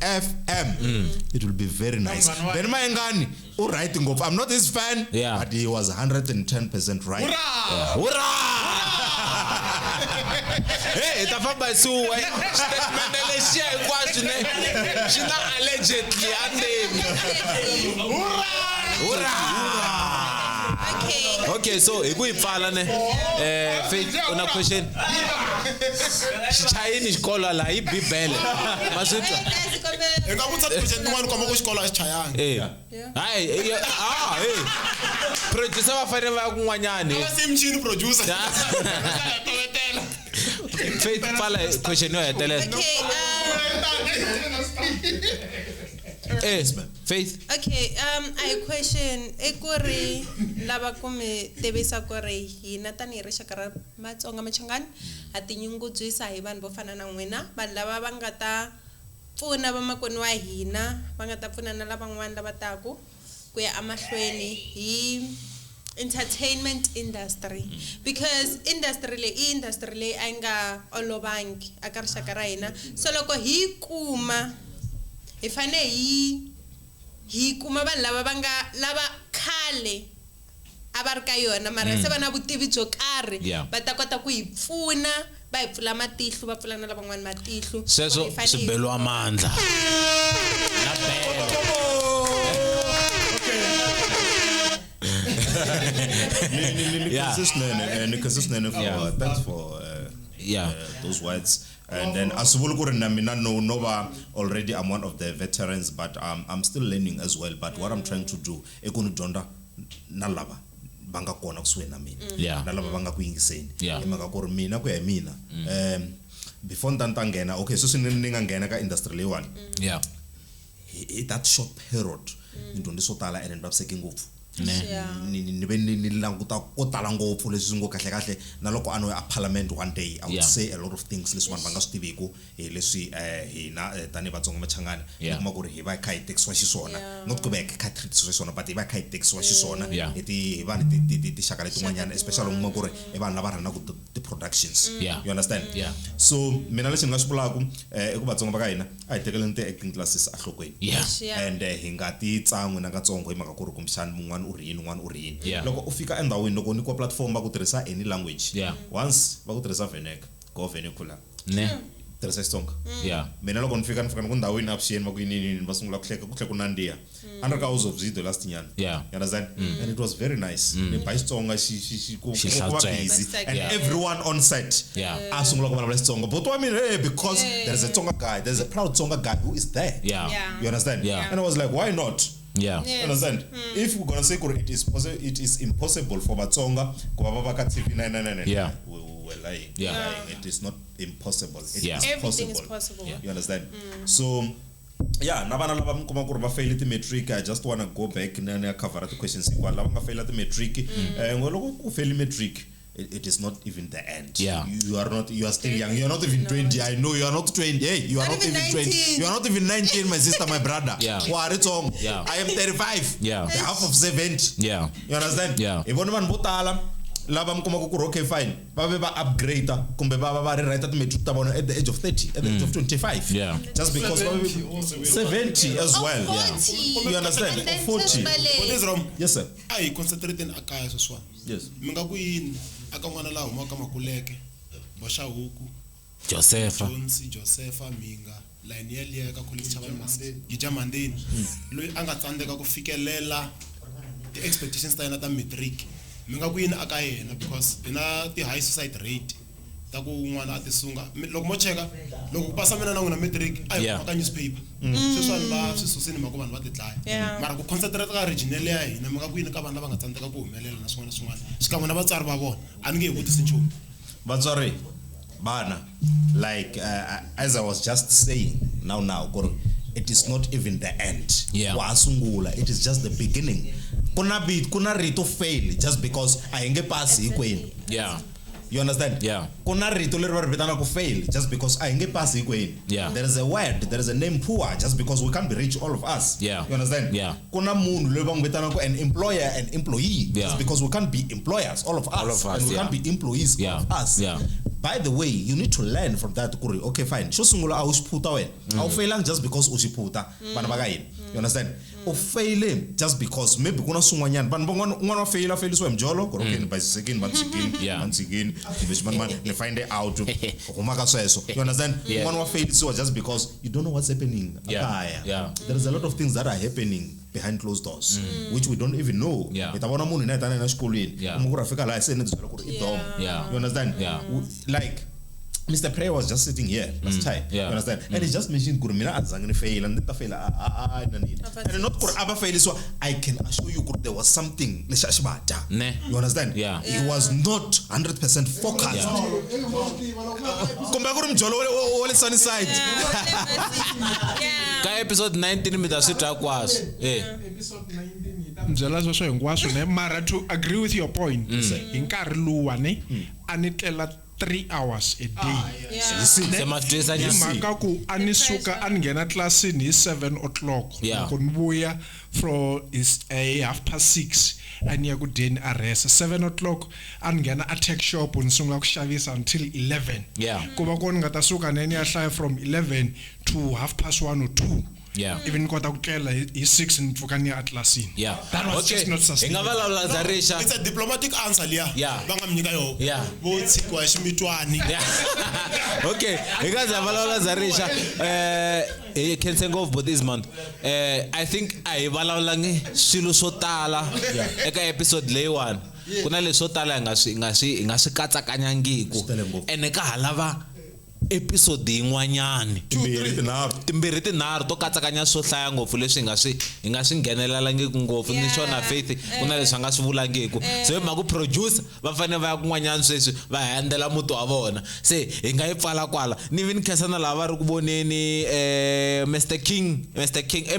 FM, it will be very nice. Ben Mayangani, writing of I'm not his fan, but he was 110% right. Hey, tafamba su statement ele share kwasune. Shina allegedly Hurrah! Okay, so ikuyipfala ne Faith una question. xichayini xikolo la hi bibele ma swi twa hi nga vutisa project n'wana komba ku xikolo a xi chayangi hayi producer va fanele va ya kun'wanyani va si mchini producer Faith pala question yo hetelela Faith okay I question ekuri lava kume tivisa ku ri hina tani hi rixaka ra Matsonga Machangani a tinyungubyisa hi vanhu vo fana na n'wina vanhu lava va nga ta pfuna vamakwenu wa hina va nga ta pfuna na lavan'wana lava taku ku ya amahlweni hi entertainment industry because industry leyi a yi nga olovangi aka rixaka ra hina so loko hi kuma hi fane hi kuma vanhu lava va nga lava khale a va ri ka yona mara se va na vutivi byo karhi va ta kota ku hi pfuna va hi pfula matihlo va pfula na lavan'wana matihlo sweswo swi beliwa mandla na thanks for those words. And then asuvulu ku ri na mina no va already I'm one of the veterans but I'm still learning as well but what I'm trying to do ekuni dyondza na lava banga kona kusuhi na mina na lava banga ku yingiseni emaka ku ri mina ku ya mina before ntanta nghena okay so ni nga nghena ka industry leyiwani that short period ni dyondze swo tala and ni vaviseke ngopfu ni ve ni languta ko tala ngopfu leswi ngo kahle na loko ano ya parliament one day I would say a lot of things leswi vanhu va nga swi tiviki leswi hina tani Vatsonga Machangani kuma ku ri hi va kha hi tekisiwa xiswona not ku va kha treatisiwa xiswona but hi va kha hi tekisiwa xiswona hi vanhu ti Shaka letin'wanyana especially kuma ku ri i vanhu lava rhanaka ti productions you understand so mina leswi ni nga swi vulaku eku Vatsonga va ka hina a hi tekeleni ti acting classes a hlokweni and hi nga ti tsan'we na katsongo hi maka ku ri kumxani mun'wana un'wana u ri yini loko u fika endhawini loko ni ko platform va ku tirhisa any language once va ku tirhisa vernacular go vernacular tirhisa Xitsonga mina loko ni fika ku ndhawini avuxeni va ku yini va sungula ku tlhela ku nandziha a ni ri ka house of video last nyana you understand and it was very nice ni ba Xitsonga xi ku va busy and everyone on set a sungula ku vulavula Xitsonga but I mean because there's a Tsonga guy, there's a proud Tsonga guy who is there you understand and I was like why not you understand if we're gonna say it is impossible for Vatsonga ku va va ka TV 999 we're lying it is not impossible it is possible you understand so na vana lava mi kuma ku ri va fail ti matric I just want to go back na cover the questions hinkwato lava nga fail ti matric loko ku fail matric it is not even the end. You are still young. You are not even 20. I know you are not 20. Hey, you are not even 20. You are not even 19, my sister, my brother. I am 35. Half of 70. You understand? If one botala lava mkuma ku okay fine. Ba upgrade kumbe ba rewrite the matric ta bona at the age of 30, at the age of 25. Just because 70 as well. You understand? 40. What is wrong? Yes sir. I concentrate in akaya so yes. Minga ku yini aka n'wana laha humaka Makuleke boxa huku Josepha minga line yeliya ka college chava gija mandeni loyi anga tsandzeka ku fikelela the expectations ta yena ta matric minga ku yini aka yena because ina ti high suicide rate ta ku n'wana a ti sunga loko mo cheka loko ku pasa mina na n'wina matric a hi ka newspaper sweswi va swisusini mako vanhu va ti dlaya mara ku concentrate ka regional ya hina minga ku yini ka vanhu lava nga tsandzeka ku humelela na swin'wana xikan'we na vatswari va vona a ni nge hi vutisi nchumu vatswari bana like as I was just saying now it is not even the end wa sungula it is just the beginning kuna rito fail just because I nge pass hikwenu you understand kuna rito leri va ri vitana ku fail just because I nge pass hikwenu there is a word, there is a name poor just because we can't be rich all of us you understand kuna munhu loyi va n'wi vitana ku an employer and employee just because we can't be employers all of us and we can't be employees all of us by the way you need to learn from that kuri okay fine xo sungula a u xiphuta wena a u failangi just because u xiphuta vana va ka hina you understand u faile just because maybe kuna swin'wanyana vanhu un'wana wa failisiwa hi mjolo ku okay ni basisekini vanitsikini ni find out huma ka sweswo you understand un'wana wa failisiwa just because you don't know what's happening akaya there is a lot of things that are happening behind closed doors which we don't even know ita vona munhu na xikolweni ku ra fika la se ni byela ku ri idom you understand like Mr. Prayer was just sitting here last time. Yeah. You understand? And he just mentioned Guru mina azange fail and then fail and not Guru aba fail, so I can assure you Guru there was something leshashibata. Ne. You understand? Yeah. He was not 100% focused. Kumbe Guru mjolo ole sunny side. Ka episode 19 mi ta swi twa kwaso. Episode 19 byela sweswo hinkwaswo ne mara to agree with your point hi nkarhi luwa ne a ni tlela 3 hours a day. You see? Se ma twisa Hi nyasi. mhaka ku a ni suka a ni nghena tlilasini hi 7 o'clock Yeah. loko ni vuya from is 6:30 a ni ya ku dyeni a resa 7 o'clock a ni nghena a tech shop ni sungula ku xavisa until 11. Yeah. Ku va kona ni nga ta suka ne ni ya hlaya from 11 to 1:30 or 2. Yeah. Even kota ku tlela hi 6 ni pfuka ni ya atlasini. Yeah. That was just not Hi nga sustainable. vulavula za Risha. It's a diplomatic answer liya. Yeah. Va nga mi nyika yo. Yeah. Vo tshikwa hi ximitwani. Yeah. Okay, hi nga za vulavula za Risha. Hi khense ngopfu but this month. I think a hi vulavulangi swilo swo tala eka episode leyiwani. Ku na leswo tala hi nga swi katsakanyangiku. Ene ka ha lava episode yin'wanyani timbirhi tinharhu to katsakanya swo hlaya ngopfu leswi hi nga swi nghenelelangiki ngopfu ni xona Faith ku na leswi a nga swi vulangiku so hi mhaka ku producer va fanele va ya kun'wanyana sweswi va handela muti wa vona se hi nga yi pfala kwala ni vi ni khensana lava va ri ku voneni Mr King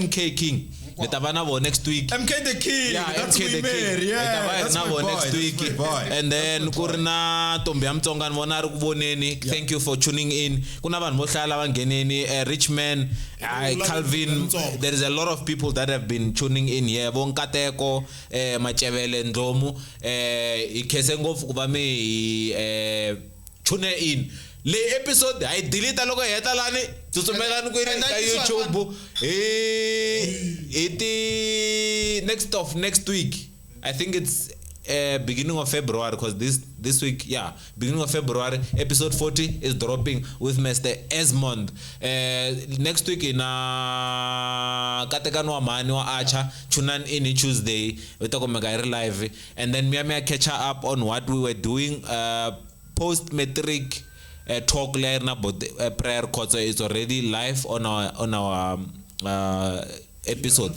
MK King ni ta va na vo next week. MK the King. Yeah, That's MK the King. King. Yeah, that's my boy. Next week. That's my boy. And then ku ri na Ntombi ya Mutsonga ni vona ri ku voneni. Thank you for tuning in. Ku na vanhu vo hlaya lava ngheneni Richman, Calvin. There is a lot of people that have been tuning in here. Vo Nkateko, Machevele Ndlomu. Hi khense ngopfu ku va mi tune in. Le episode I delete loko heta lani tsutsumelani ku ri ka YouTube next week I think it's beginning of February because this week beginning of February episode 40 is dropping with Mr. Esmond. Next week in Katekano wa Mani wa Archer tune in Tuesday we talk about live and then me catch up on what we were doing post metric talk learn about the prayer course is already live on our episode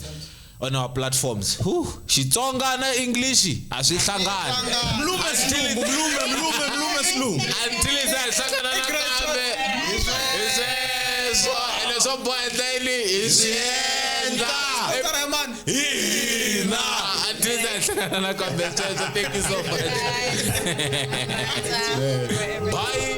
on our platforms. Xitsonga na English a swi hlangani. Mlume slu. Until it's hlangana nakambe. Iseswa leswo boyeteli isienda. Hina until it's hlangana nakambe. Thank you so much. Bye.